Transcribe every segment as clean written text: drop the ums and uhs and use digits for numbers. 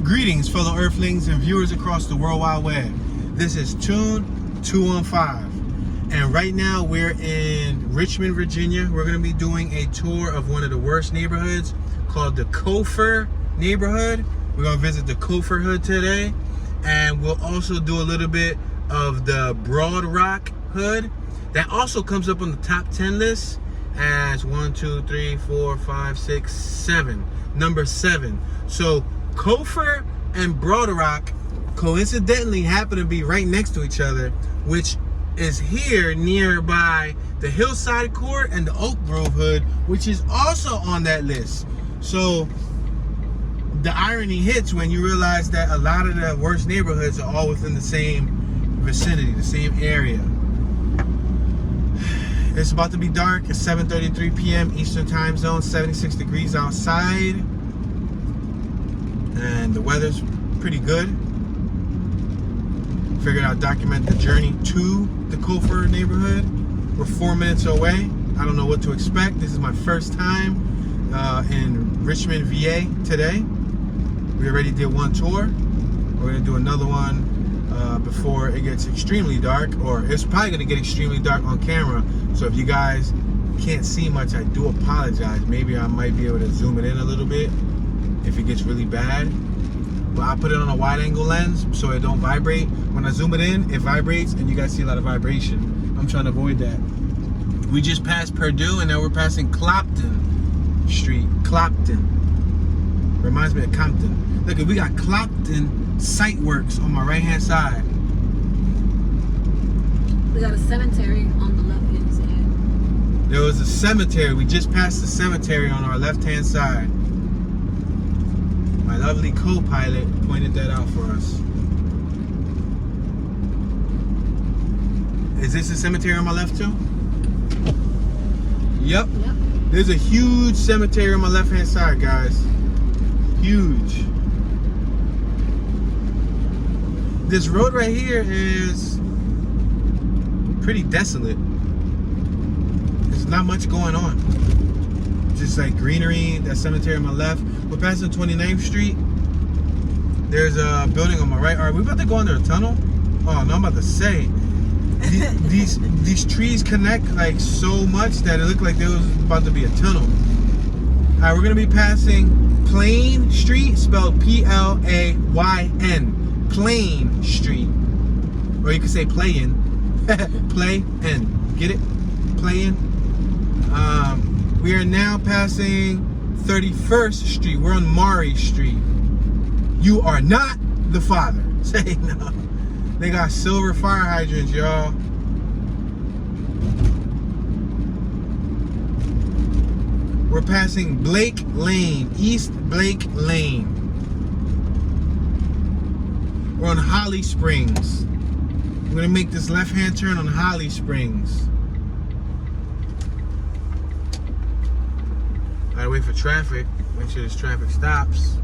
Greetings, fellow Earthlings and viewers across the World Wide Web. This is Tune 215, and right now we're in Richmond, Virginia. We're going to be doing a tour of one of the worst neighborhoods called the Cofer neighborhood. We're going to visit the Cofer hood today, and we'll also do a little bit of the Broad Rock hood. That also comes up on the top 10 list as 1, 2, 3, 4, 5, 6, 7. Number 7. So Cofer and Broad Rock coincidentally happen to be right next to each other, which is here nearby the Hillside Court and the Oak Grove hood, which is also on that list. So the irony hits when you realize that a lot of the worst neighborhoods are all within the same vicinity, the same area. It's about to be dark. It's 7:33 p.m. Eastern Time Zone, 76 degrees outside. And the weather's pretty good. Figured I'd document the journey to the Cofer neighborhood. We're 4 minutes away. I don't know what to expect. This is my first time in Richmond, VA today. We already did one tour. We're gonna do another one before it gets extremely dark, or it's probably gonna get extremely dark on camera. So if you guys can't see much, I do apologize. Maybe I might be able to zoom it in a little bit if it gets really bad, but I put it on a wide angle lens so it don't vibrate. When I zoom it in, it vibrates and you guys see a lot of vibration. I'm trying to avoid that. We just passed Purdue and now we're passing Clopton Street. Clopton. Reminds me of Compton. Look, we got Clopton Site Works on my right hand side. We got a cemetery on the left hand side. There was a cemetery. We just passed the cemetery on our left hand side. My lovely co-pilot pointed that out for us. Is this the cemetery on my left too? Yep. There's a huge cemetery on my left hand side, guys. Huge. This road right here is pretty desolate. There's not much going on. Just like greenery, that cemetery on my left. We're passing 29th Street. There's a building on my right. Are we about to go under a tunnel? Oh no, I'm about to say. These trees connect like so much that it looked like there was about to be a tunnel. Alright, we're gonna be passing Plain Street, spelled P-L-A-Y-N. Plain Street. Or you could say Playin. Play-in. Get it? Playin. We are now passing 31st Street. We're on Maury Street. You are not the father. Say no. They got silver fire hydrants, y'all. We're passing Blake Lane, East Blake Lane. We're on Holly Springs. We're gonna make this left-hand turn on Holly Springs. Gotta wait for traffic. Make sure this traffic stops.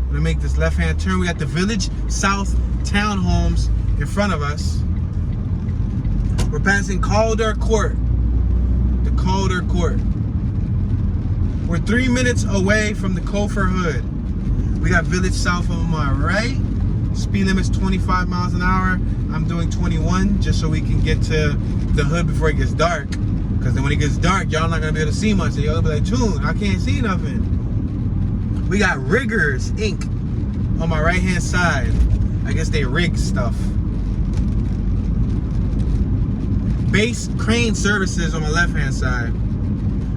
We're gonna make this left-hand turn. We got the Village South Townhomes in front of us. We're passing Calder Court. The Calder Court. We're 3 minutes away from the Cofer hood. We got Village South on my right. Speed limit's 25 miles an hour. I'm doing 21 just so we can get to the hood before it gets dark. Because then when it gets dark, y'all not going to be able to see much. So y'all be like, Tune, I can't see nothing. We got Riggers Inc. on my right hand side. I guess they rig stuff. Base Crane Services on my left hand side.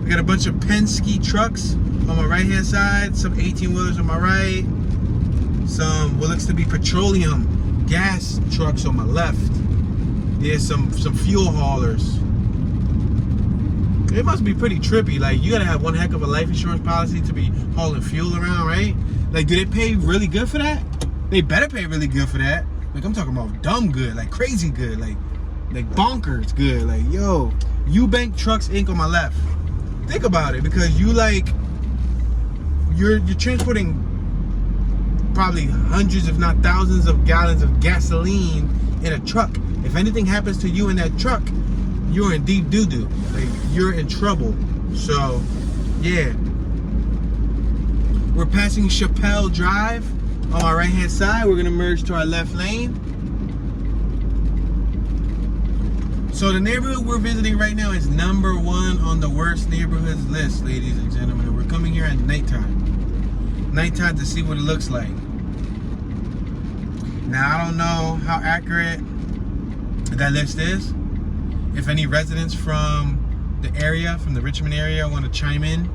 We got a bunch of Penske trucks on my right hand side. Some 18-wheelers on my right. Some what looks to be petroleum gas trucks on my left. Yeah, some fuel haulers. It must be pretty trippy. Like, you gotta have one heck of a life insurance policy to be hauling fuel around, right? Like, do they pay really good for that? They better pay really good for that. Like, I'm talking about dumb good, like crazy good, like bonkers good. Like, yo, Eubank Trucks Inc. on my left. Think about it, because you're transporting probably hundreds, if not thousands, of gallons of gasoline in a truck. If anything happens to you in that truck, you're in deep doo-doo. Like, you're in trouble. So, yeah. We're passing Chappelle Drive On our right hand side, we're gonna merge to our left lane. So the neighborhood we're visiting right now is number 1 on the worst neighborhoods list, ladies and gentlemen. We're coming here at nighttime. Nighttime to see what it looks like. Now, I don't know how accurate that list is. If any residents from the area, from the Richmond area, want to chime in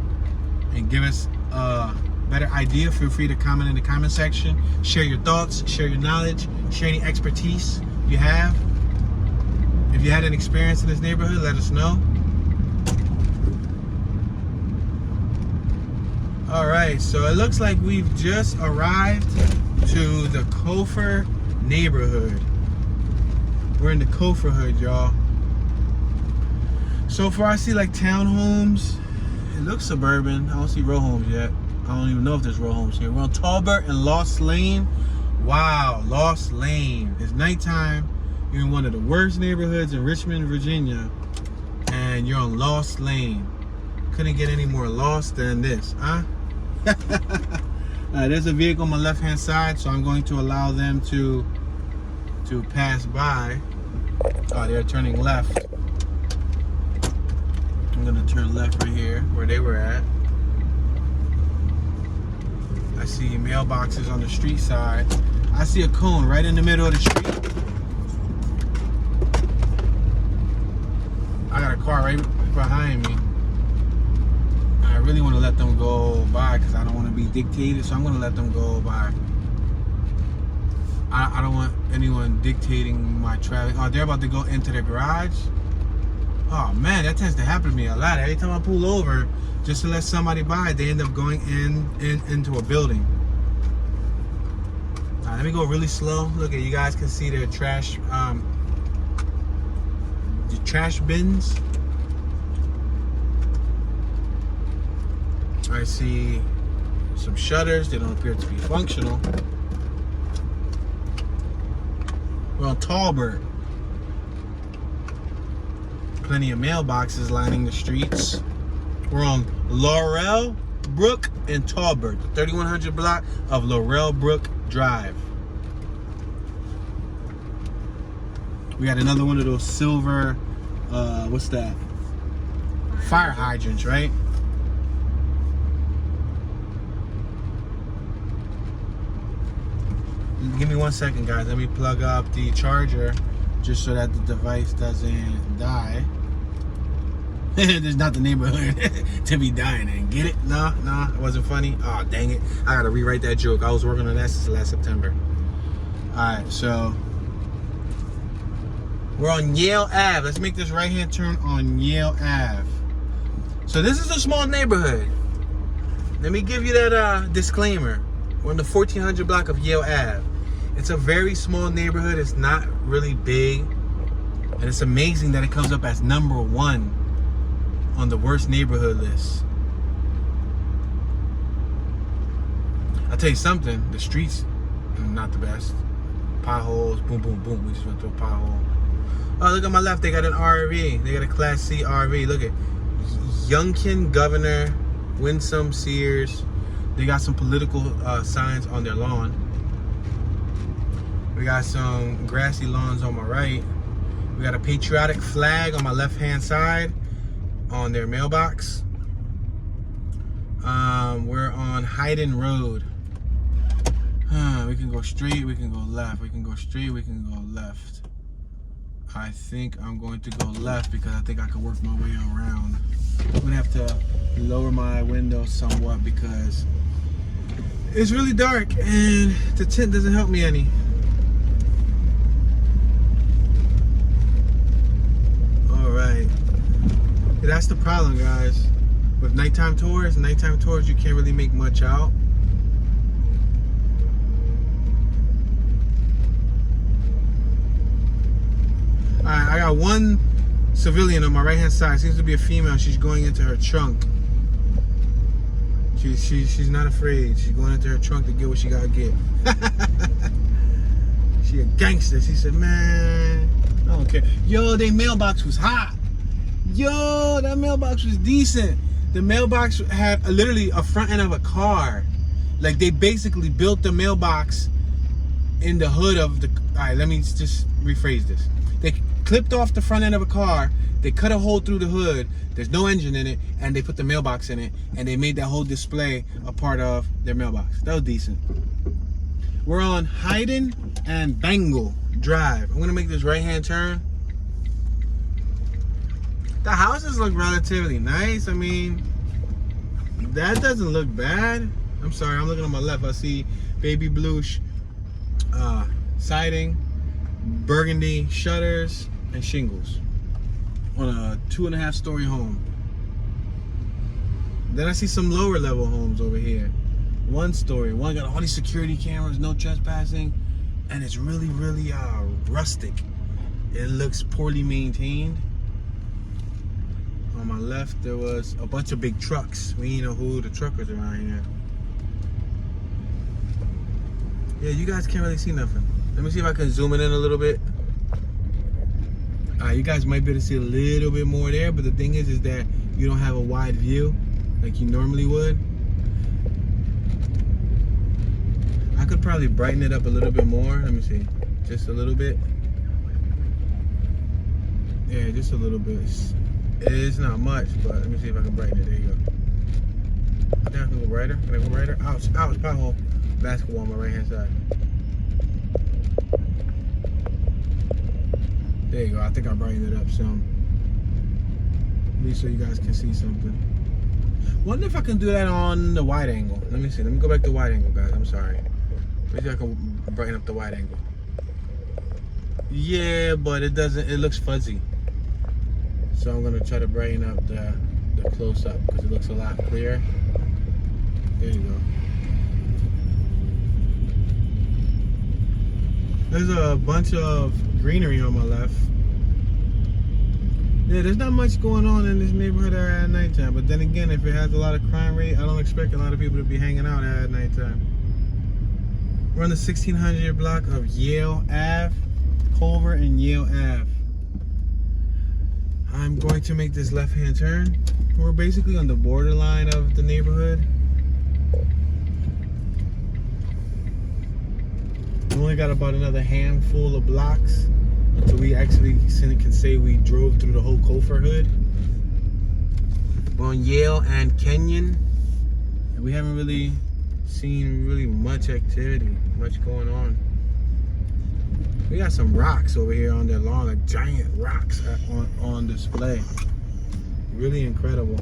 and give us a better idea, feel free to comment in the comment section. Share your thoughts, share your knowledge, share any expertise you have. If you had an experience in this neighborhood, let us know. Alright, so it looks like we've just arrived to the Cofer neighborhood. We're in the Cofer hood, y'all. So far I see like townhomes. It looks suburban. I don't see row homes yet. I don't even know if there's row homes here. We're on Talbot and Lost Lane. Wow, Lost Lane. It's nighttime. You're in one of the worst neighborhoods in Richmond, Virginia, and you're on Lost Lane. Couldn't get any more lost than this, huh? There's a vehicle on my left-hand side, so I'm going to allow them to pass by. Oh, they're turning left. I'm gonna turn left right here, where they were at. I see mailboxes on the street side. I see a cone right in the middle of the street. I got a car right behind me. I really want to let them go by because I don't want to be dictated, so I'm going to let them go by. I don't want anyone dictating my traffic. Oh, they're about to go into the garage. Oh man, that tends to happen to me a lot. Every time I pull over just to let somebody by, they end up going into a building. Let me go really slow. Look at, you guys can see their trash, the trash bins. I see some shutters. They don't appear to be functional. We're on Talbot. Plenty of mailboxes lining the streets. We're on Laurel Brook and Talbot, the 3100 block of Laurel Brook Drive. We got another one of those silver, what's that? Fire hydrants, right? Give me 1 second, guys. Let me plug up the charger just so that the device doesn't die. There's not the neighborhood to be dying in. Get it? No, it wasn't funny. Oh, dang it. I gotta rewrite that joke. I was working on that since last September. Alright, so we're on Yale Ave. Let's make this right-hand turn on Yale Ave. So this is a small neighborhood. Let me give you that disclaimer. We're on the 1400 block of Yale Ave. It's a very small neighborhood. It's not really big. And it's amazing that it comes up as number 1 on the worst neighborhood list. I'll tell you something, the streets are not the best. Potholes, boom, boom, boom. We just went through a pothole. Oh, look at my left, they got an RV. They got a Class C RV. Look at Youngkin, Governor, Winsome, Sears. They got some political signs on their lawn. We got some grassy lawns on my right. We got a patriotic flag on my left-hand side on their mailbox. We're on Hayden Road. We can go straight, we can go left. We can go straight, we can go left. I think I'm going to go left because I think I can work my way around. I'm gonna have to lower my window somewhat because it's really dark and the tent doesn't help me any. Alright. That's the problem, guys. With nighttime tours you can't really make much out. Alright, I got one civilian on my right hand side. Seems to be a female. She's going into her trunk. She's not afraid. She's going into her trunk to get what she gotta get. She a gangster. She said, man, I don't care. Yo, their mailbox was hot. Yo, that mailbox was decent. The mailbox had literally a front end of a car. Like they basically built the mailbox in the hood of the. All right, let me just rephrase this. They clipped off the front end of a car. They cut a hole through the hood. There's no engine in it, and they put the mailbox in it, and they made that whole display a part of their mailbox. That was decent. We're on Hayden and Bengal Drive. I'm gonna make this right-hand turn. The houses look relatively nice. I mean, that doesn't look bad. I'm sorry, I'm looking on my left. I see baby blue siding, burgundy shutters, and shingles on a 2.5-story home. Then I see some lower level homes over here. 1-story. One got all these security cameras, no trespassing, and it's really, really rustic. It looks poorly maintained. On my left, there was a bunch of big trucks. We know who the truckers around here. Yeah, you guys can't really see nothing. Let me see if I can zoom it in a little bit. You guys might be able to see a little bit more there, but the thing is that you don't have a wide view like you normally would. I could probably brighten it up a little bit more. Let me see, just a little bit. Yeah, just a little bit. It's not much, but let me see if I can brighten it. There you go. I think I can go brighter. Can I go brighter? Ouch, ouch, pothole. Basketball on my right hand side. There you go. I think I brightened it up some. At least so you guys can see something. Wonder if I can do that on the wide angle. Let me see. Let me go back to wide angle, guys. I'm sorry. Maybe I can brighten up the wide angle. Yeah, but it doesn't. It looks fuzzy. So I'm gonna try to brighten up the close up because it looks a lot clearer. There you go. There's a bunch of greenery on my left. Yeah, there's not much going on in this neighborhood at nighttime. But then again, if it has a lot of crime rate, I don't expect a lot of people to be hanging out at nighttime. We're on the 1600 block of Yale Ave, Cofer and Yale Ave. I'm going to make this left-hand turn. We're basically on the borderline of the neighborhood. We only got about another handful of blocks until we actually can say we drove through the whole Cofer hood. We're on Yale and Kenyon. And we haven't really seen much activity, much going on. We got some rocks over here on their lawn, like giant rocks on display. Really incredible.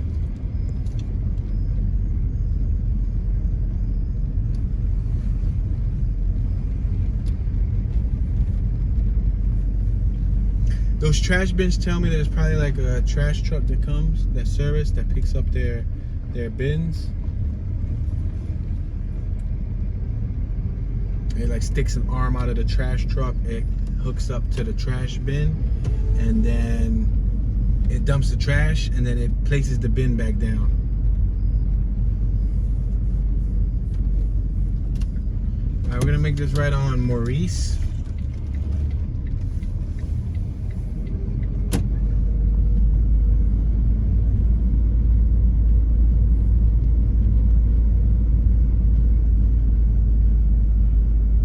Those trash bins tell me there's probably like a trash truck that comes, that service, that picks up their bins. It like sticks an arm out of the trash truck, it hooks up to the trash bin, and then it dumps the trash, and then it places the bin back down. Alright, we're gonna make this right on Maurice.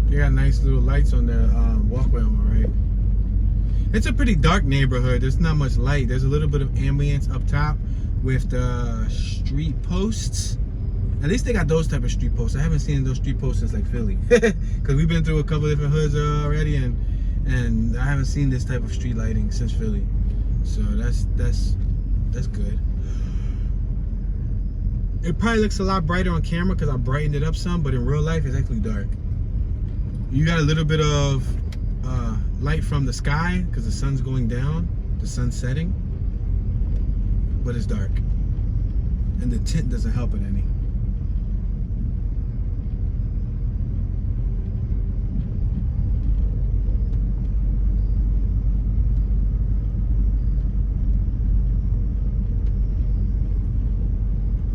They got nice little lights on their walkway on my right. It's a pretty dark neighborhood. There's not much light. There's a little bit of ambience up top with the street posts. At least they got those type of street posts. I haven't seen those street posts since like Philly, because we've been through a couple different hoods already, and I haven't seen this type of street lighting since Philly. So that's good. It probably looks a lot brighter on camera because I brightened it up some, but in real life it's actually dark. You got a little bit of light from the sky because the sun's going down, the sun's setting, but it's dark. And the tint doesn't help it any.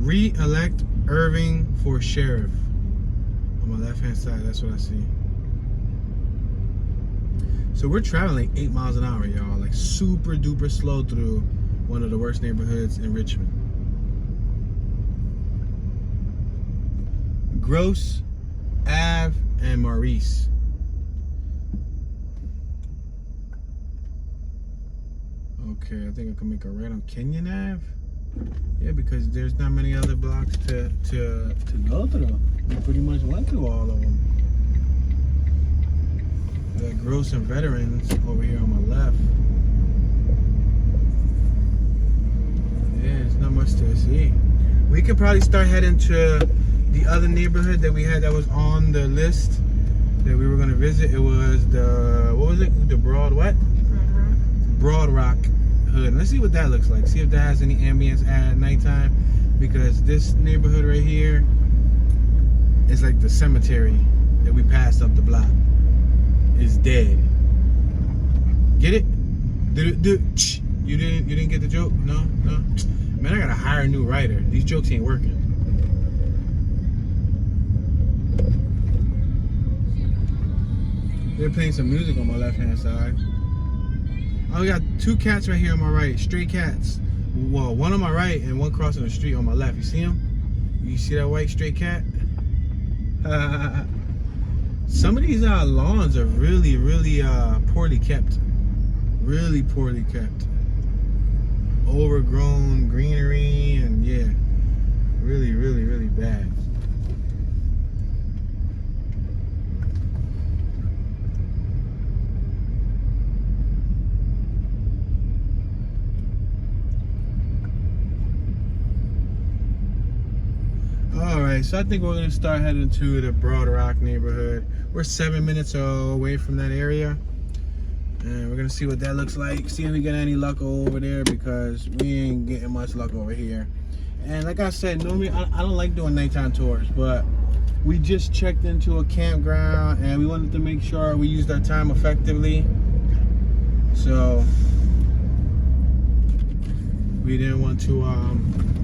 Re-elect Irving for sheriff. On my left-hand side, that's what I see. So we're traveling 8 miles an hour, y'all. Like super duper slow through one of the worst neighborhoods in Richmond. Gross, Ave, and Maurice. Okay, I think I can make a right on Kenyon Ave. Yeah, because there's not many other blocks to go through. We pretty much went through all of them. The Gross and Veterans over here on my left. Yeah, there's not much to see. We could probably start heading to the other neighborhood that we had that was on the list that we were going to visit. It was the, what was it? The Broad what? Broad Rock hood. Let's see what that looks like. See if that has any ambience at nighttime. Because this neighborhood right here is like the cemetery that we passed up the block. Is dead. Get it? You didn't get the joke? No? Man, I gotta hire a new writer. These jokes ain't working. They're playing some music on my left-hand side. Oh, we got two cats right here on my right. Stray cats. Well, one on my right and one crossing the street on my left. You see him? You see that white stray cat? Some of these lawns are really poorly kept. Really poorly kept. Overgrown greenery and yeah, really bad. Alright, so I think we're going to start heading to the Broad Rock neighborhood. We're 7 minutes away from that area. And we're going to see what that looks like. See if we get any luck over there because we ain't getting much luck over here. And like I said, normally I don't like doing nighttime tours, but we just checked into a campground and we wanted to make sure we used our time effectively. So we didn't want to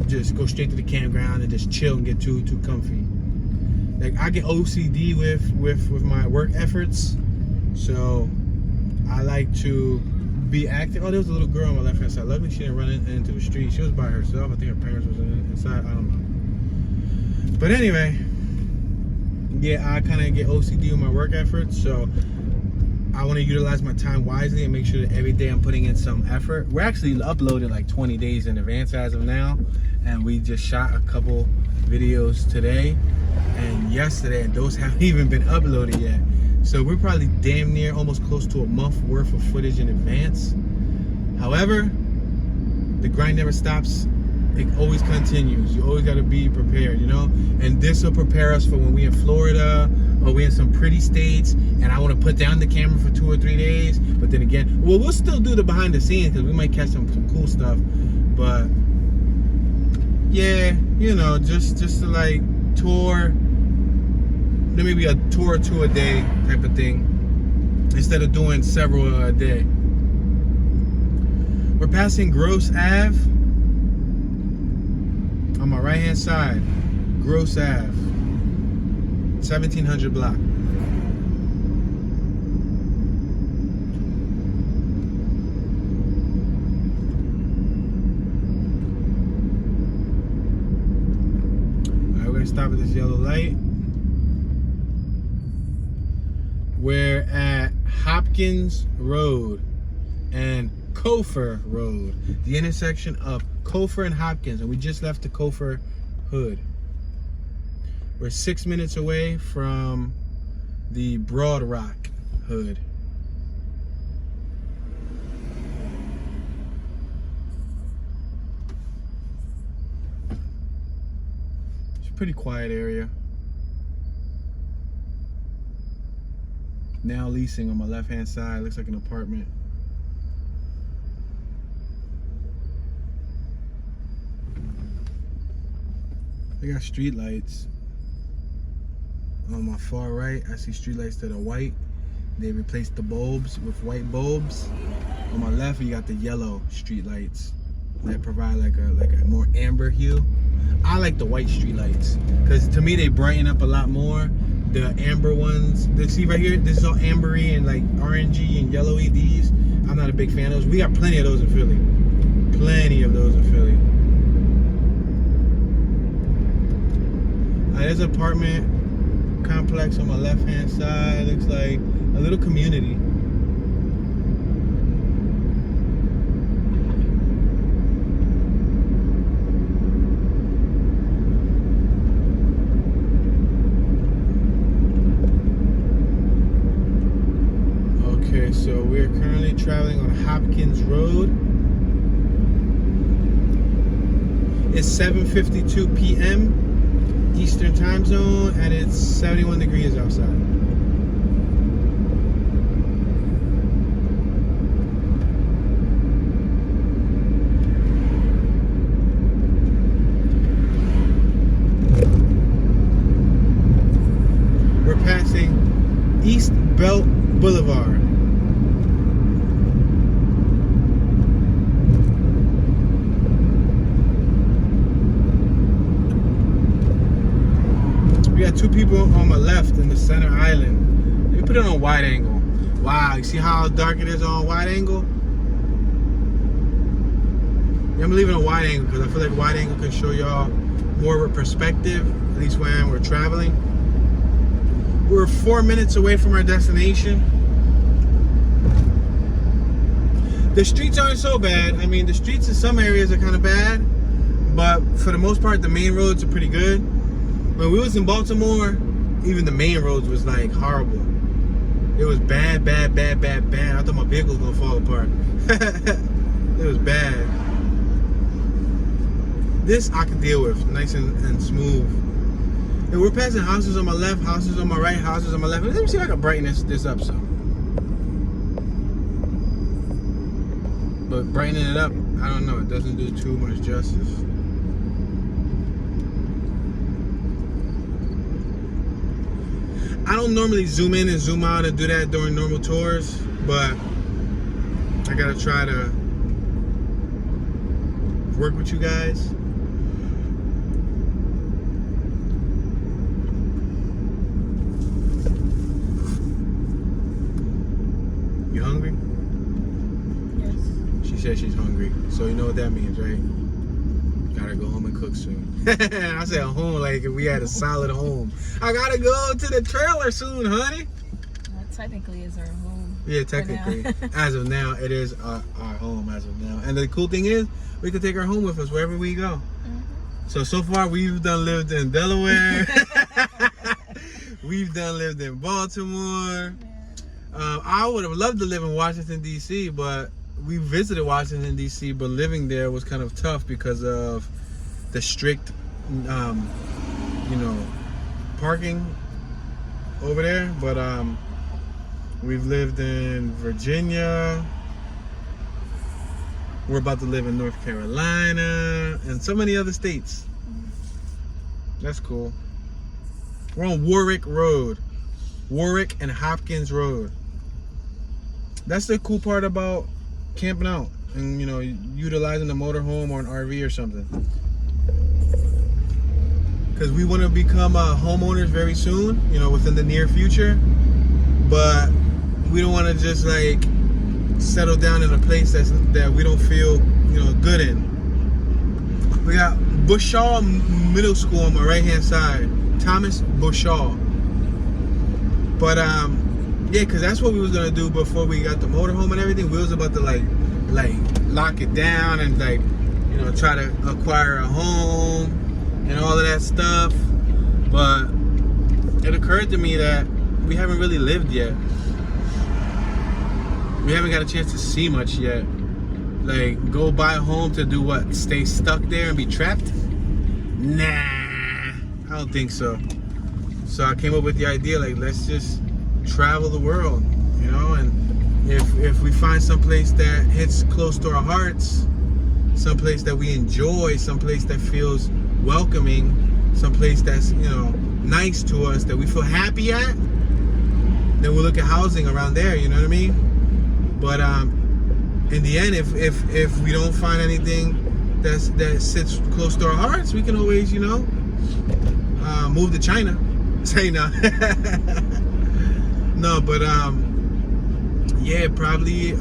just go straight to the campground and just chill and get too comfy. Like I get OCD with my work efforts, so I like to be active. Oh, there was a little girl on my left hand side. Luckily she didn't run into the street. She was by herself. I think her parents was inside. I don't know. But anyway, yeah, I kind of get OCD with my work efforts, so I want to utilize my time wisely and make sure that every day I'm putting in some effort. We're actually uploaded like 20 days in advance as of now, and we just shot a couple videos today and yesterday, and those haven't even been uploaded yet. So we're probably damn near almost close to a month worth of footage in advance. However, the grind never stops. It always continues. You always got to be prepared, you know? And this will prepare us for when we're in Florida or we're in some pretty states and I want to put down the camera for 2 or 3 days. But then again, well, we'll still do the behind the scenes because we might catch some cool stuff. But yeah, you know, just to like tour, maybe a tour or two a day type of thing instead of doing several a day. We're passing Gross Ave on my right hand side. Gross Ave, 1700 block. Alright, we're gonna stop at this yellow light. We're at Hopkins Road and Cofer Road, the intersection of Cofer and Hopkins, and we just left the Cofer hood. We're 6 minutes away from the Broad Rock hood. It's a pretty quiet area. Now leasing on my left hand side. Looks like an apartment. They got street lights. On my far right, I see street lights that are white. They replaced the bulbs with white bulbs. On my left, you got the yellow street lights that provide like a more amber hue. I like the white street lights because to me they brighten up a lot more. The amber ones, see right here, this is all ambery and like orangey and yellowy. These, I'm not a big fan of those. We got plenty of those in Philly. Plenty of those in Philly. There's an apartment complex on my left-hand side. Looks like a little community. Okay, so we're currently traveling on Hopkins Road. It's 7:52 p.m. Eastern Time Zone, and it's 71 degrees outside. We're passing East Belt Boulevard. We got two people on my left in the center island. Let me put it on wide angle. Wow, you see how dark it is on wide angle? Yeah, I'm gonna leave it on wide angle because I feel like wide angle can show y'all more of a perspective, at least when we're traveling. We're 4 minutes away from our destination. The streets aren't so bad. I mean, the streets in some areas are kind of bad, but for the most part, the main roads are pretty good. When we was in Baltimore, even the main roads was like horrible. It was bad, bad, bad, bad, bad. I thought my vehicle was gonna fall apart. It was bad. This I could deal with, nice and smooth. And we're passing houses on my left, houses on my right, houses on my left. Let me see if I can brighten this up some. But brightening it up, I don't know, it doesn't do too much justice. I don't normally zoom in and zoom out and do that during normal tours, but I gotta try to work with you guys. You hungry? Yes. She said she's hungry, so you know what that means, right? Gotta go home and cook soon. I said home like if we had a solid home. I gotta go to the trailer soon, honey. Well, technically is our home. Yeah, technically. As of now, it is our home as of now. And the cool thing is, we can take our home with us wherever we go. Mm-hmm. So far, we've done lived in Delaware. We've done lived in Baltimore. Yeah. I would have loved to live in Washington, D.C., but we visited Washington, D.C., but living there was kind of tough because of the strict, parking over there. But we've lived in Virginia. We're about to live in North Carolina and so many other states. That's cool. We're on Warwick Road. Warwick and Hopkins Road. That's the cool part about camping out and utilizing a motorhome or an RV or something, because we want to become homeowners very soon, within the near future, but we don't want to just like settle down in a place that we don't feel good in. We got Bushaw Middle School on my right hand side, Thomas Bushaw. But yeah, because that's what we was gonna do before we got the motorhome and everything. We was about to like lock it down and try to acquire a home and all of that stuff. But it occurred to me that we haven't really lived yet. We haven't got a chance to see much yet. Like, go buy a home to do what? Stay stuck there and be trapped? Nah, I don't think so. So I came up with the idea, like, let's just travel the world, and if we find someplace that hits close to our hearts, someplace that we enjoy, someplace that feels welcoming, someplace that's nice to us, that we feel happy at, then we'll look at housing around there. You know what I mean? But in the end, if we don't find anything that sits close to our hearts, we can always move to China. Say no. No, but yeah, probably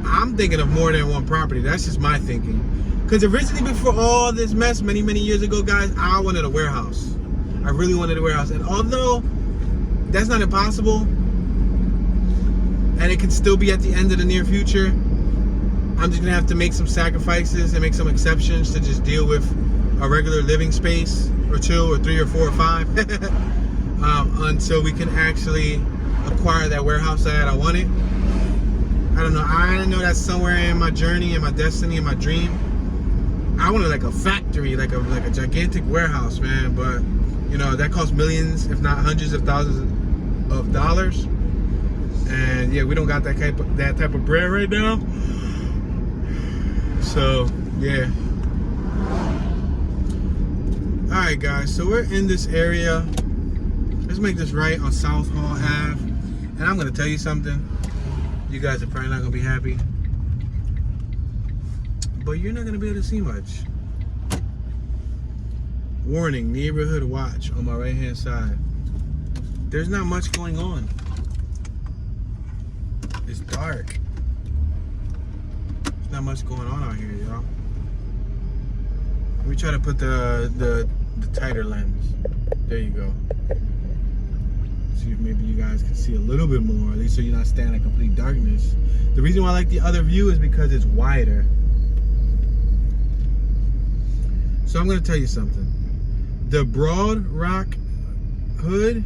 I'm thinking of more than one property. That's just my thinking. Because originally, before all this mess, many years ago, guys, I wanted a warehouse. I really wanted a warehouse. And although that's not impossible, and it can still be at the end of the near future, I'm just gonna have to make some sacrifices and make some exceptions to just deal with a regular living space or 2 or 3 or 4 or 5 until we can actually acquire that warehouse that I wanted. I don't know. I know that's somewhere in my journey, in my destiny, in my dream. I wanted like a factory, like a gigantic warehouse, man. But you know that costs millions, if not hundreds of thousands of dollars. And yeah, we don't got that type of bread right now. So yeah. All right, guys. So we're in this area. Let's make this right on South Hall Ave. And I'm gonna tell you something. You guys are probably not gonna be happy, but you're not gonna be able to see much. Warning, neighborhood watch on my right hand side. There's not much going on. It's dark. There's not much going on out here, y'all. Let me try to put the tighter lens. There you go. See if maybe you guys can see a little bit more, at least so you're not standing in complete darkness. The reason why I like the other view is because it's wider. So I'm going to tell you something. The Broad Rock Hood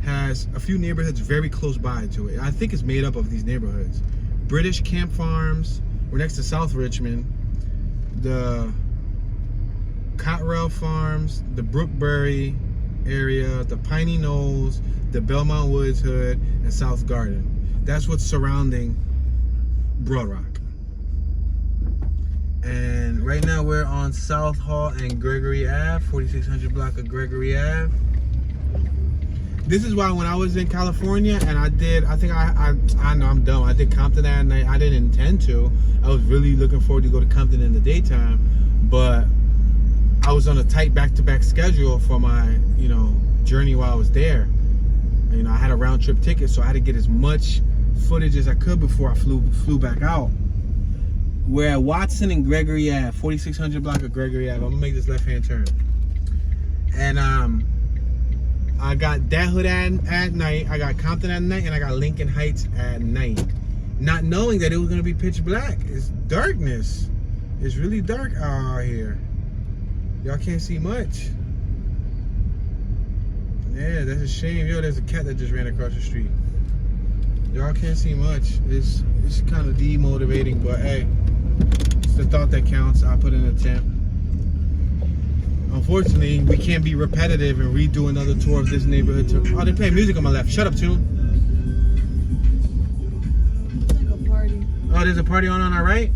has a few neighborhoods very close by to it. I think it's made up of these neighborhoods. British Camp Farms, we're next to South Richmond. The Cottrell Farms, the Brookbury area, the Piney Knolls, the Belmont Woods Hood, and South Garden. That's what's surrounding Broad Rock. And right now we're on South Hall and Gregory Ave, 4600 block of Gregory Ave. This is why when I was in California and I know I'm dumb. I did Compton that night. I didn't intend to. I was really looking forward to go to Compton in the daytime, but I was on a tight back-to-back schedule for my, journey while I was there. I had a round-trip ticket, so I had to get as much footage as I could before I flew back out. We're at Watson and Gregory Ave, 4600 block of Gregory Ave. I'm gonna make this left-hand turn. And I got that hood at night, I got Compton at night, and I got Lincoln Heights at night. Not knowing that it was gonna be pitch black. It's darkness. It's really dark out here. Y'all can't see much. Yeah, that's a shame. Yo, there's a cat that just ran across the street. Y'all can't see much. It's kind of demotivating, but hey, it's the thought that counts. I put in an attempt. Unfortunately, we can't be repetitive and redo another tour of this neighborhood. Oh, they're playing music on my left. Shut up, tune. It's like a party. Oh, there's a party on our right?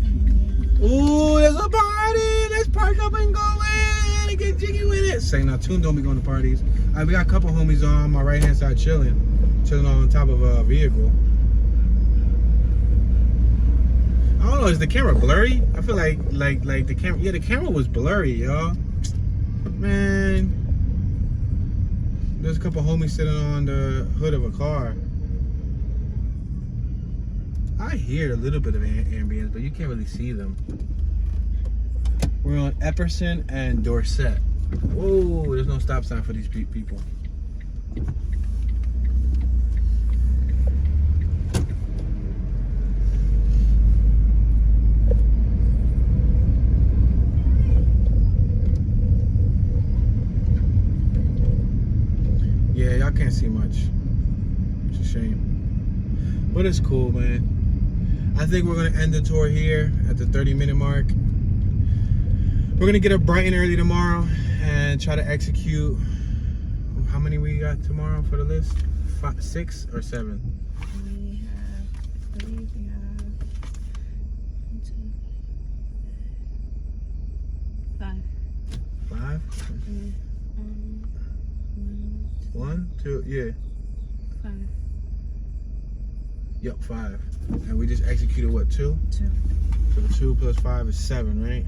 Ooh, there's a party! Let's park up and go in and get jiggy with it. Say now, tune don't be going to parties. We got a couple homies on my right hand side chilling on top of a vehicle. I don't know, is the camera blurry? I feel like the camera, yeah, the camera was blurry, y'all. Man, there's a couple homies sitting on the hood of a car. I hear a little bit of ambience, but you can't really see them. We're on Epperson and Dorset. Whoa, there's no stop sign for these people. Yeah, y'all can't see much. It's a shame. But it's cool, man. I think we're gonna end the tour here at the 30-minute mark. We're gonna get up bright and early tomorrow and try to execute. How many we got tomorrow for the list? 5, 6 or 7? We have 3. We have 1, 2, 5. 5? 1, 2, yeah. 5. Yep, 5. And we just executed what, 2? 2. So 2 plus 5 is 7, right?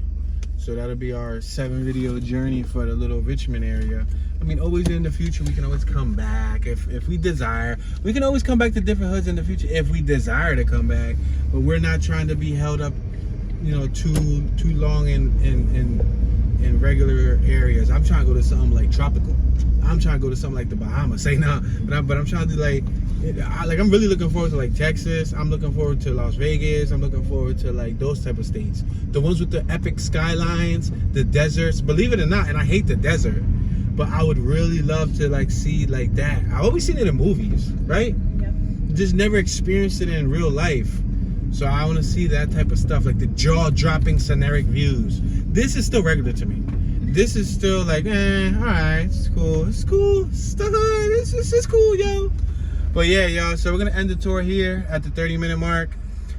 So that'll be our 7 video journey for the little Richmond area. I mean, always in the future, we can always come back if we desire. We can always come back to different hoods in the future if we desire to come back. But we're not trying to be held up, too long in regular areas. I'm trying to go to something like tropical. I'm trying to go to something like the Bahamas. Say no, but I'm trying to do like I'm really looking forward to like Texas. I'm looking forward to Las Vegas. I'm looking forward to like those type of states. The ones with the epic skylines, the deserts. Believe it or not, and I hate the desert, but I would really love to like see like that. I've always seen it in movies, right? Yep. Just never experienced it in real life. So I want to see that type of stuff, like the jaw-dropping scenic views. This is still regular to me. This is still like, all right, it's cool. It's cool. It's the hood. It's cool, yo. But yeah, y'all, so we're going to end the tour here at the 30-minute mark.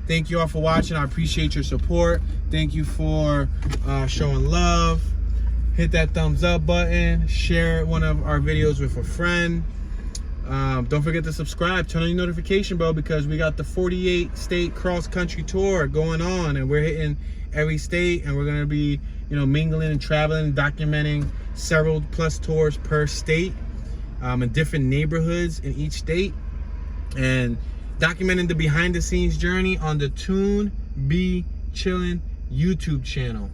Thank you all for watching. I appreciate your support. Thank you for showing love. Hit that thumbs up button. Share one of our videos with a friend. Don't forget to subscribe. Turn on your notification bell because we got the 48-state cross-country tour going on. And we're hitting every state. And we're going to be, you know, mingling and traveling, documenting several plus tours per state in different neighborhoods in each state. And documenting the behind-the-scenes journey on the Tune Be Chillin' YouTube channel.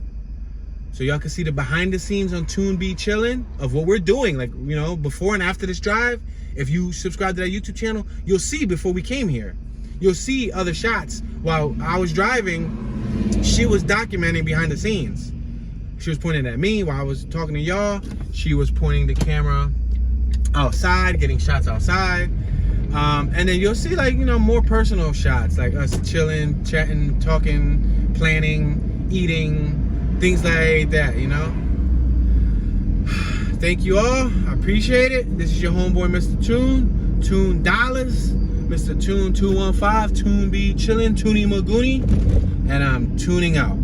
So y'all can see the behind-the-scenes on Tune Be Chillin' of what we're doing. Like, you know, before and after this drive. If you subscribe to that YouTube channel, you'll see before we came here. You'll see other shots. While I was driving, she was documenting behind the scenes. She was pointing at me while I was talking to y'all. She was pointing the camera outside, getting shots outside. And then you'll see, like, you know, more personal shots, like us chilling, chatting, talking, planning, eating, things like that, you know. Thank you all. I appreciate it. This is your homeboy, Mr. Tune. Tune Dollars. Mr. Tune 215. Tune Be Chillin'. Toonie Magoonie. And I'm tuning out.